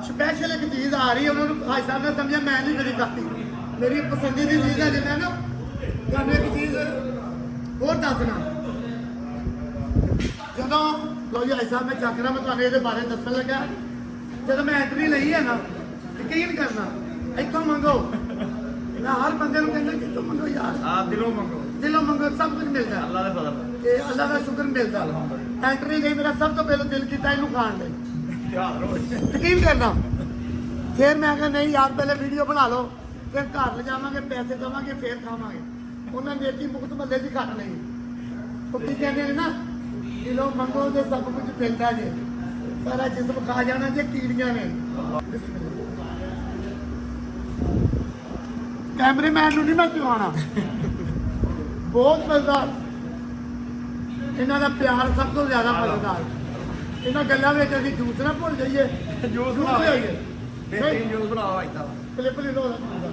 Special ਇੱਕ ਚੀਜ਼ ਆ ਰਹੀ ਹੈ, ਉਹਨਾਂ ਨੂੰ ਭਾਈ ਸਾਹਿਬ ਨੇ ਸਮਝਿਆ ਮੈਂ ਨਹੀਂ ਕਦੀ ਕਰਤੀ, ਮੇਰੀ ਪਸੰਦੀਦੀ ਚੀਜ਼ ਹੈ। ਜੇ ਮੈਂ ਨਾ ਤੁਹਾਨੂੰ ਇੱਕ ਚੀਜ਼ ਹੋਰ ਦੱਸਣਾ, ਜਦੋਂ ਲੋ ਜੀ ਭਾਈ ਸਾਹਿਬ ਮੈਂ ਚੱਕਣਾ, ਮੈਂ ਤੁਹਾਨੂੰ ਇਹਦੇ ਬਾਰੇ ਦੱਸਣ ਲੱਗਾ। ਜਦੋਂ ਮੈਂ ਐਂਟਰੀ ਲਈ ਹੈ ਨਾ, ਯਕੀਨ ਕਰਨਾ, ਇੱਥੋਂ ਮੰਗੋ। ਮੈਂ ਹਰ ਬੰਦੇ ਨੂੰ ਕਹਿੰਦਾ ਕਿੱਥੋਂ ਮੰਗੋ ਯਾਰ, ਦਿਲੋਂ ਮੰਗੋ, ਦਿਲੋਂ ਮੰਗੋ, ਸਭ ਕੁਝ ਮਿਲਦਾ। ਅੱਲਾ ਦੇ ਫਜ਼ਲ ਤੇ ਅੱਲਾ ਦਾ ਸ਼ੁਕਰ ਮਿਲਦਾ। ਐਂਟਰੀ ਲਈ ਮੇਰਾ ਸਭ ਤੋਂ ਪਹਿਲਾਂ ਦਿਲ ਕੀਤਾ ਇਹਨੂੰ ਖਾਣ ਲਈ, ਯਕੀਨ ਕਰਨਾ। ਫਿਰ ਮੈਂ ਕਿਹਾ ਨਹੀਂ ਯਾਰ, ਪਹਿਲੇ ਵੀਡੀਓ ਬਣਾ ਲਓ, ਫਿਰ ਘਰ ਲਿਜਾਵਾਂਗੇ, ਪੈਸੇ ਦੇਵਾਂਗੇ, ਫਿਰ ਖਾਵਾਂਗੇ। ਉਹਨਾਂ ਨੇਕੀ ਮੁਕਤ ਮੱਲੇ ਦੀ ਘੱਟ ਨਹੀਂ। ਉਹ ਕੀ ਕਹਿੰਦੇ ਨੇ ਨਾ, ਦਿਲੋਂ ਮੰਗੋ ਤੇ ਸਭ ਕੁਝ ਮਿਲਦਾ ਜੇ, ਸਾਰਾ ਜਿਸਮ ਖਾ ਜਾਣਾ ਜੇ ਕੀੜੀਆਂ ਨੇ। ਕੈਮਰੇਮੈਨ ਨੂੰ ਨਹੀਂ ਮੈਂ ਚੁਹਾਣਾ, ਬਹੁਤ ਮਜ਼ੇਦਾਰ। ਇਹਨਾਂ ਦਾ ਪਿਆਰ ਸਭ ਤੋਂ ਜ਼ਿਆਦਾ ਮਜ਼ੇਦਾਰ। ਇਹਨਾਂ ਗੱਲਾਂ ਵਿੱਚ ਅਸੀਂ ਜੂਸ ਨਾ ਭੁੱਲ ਜਾਈਏ, ਜੂਸ ਲਿਆਈਏ। ਬੇਹਤਰੀਨ ਜੂਸ ਬਣਾਓ ਅੱਜ ਦਾ ਕਲਿੱਪ ਲੈ ਲਓ ਉਹਦਾ।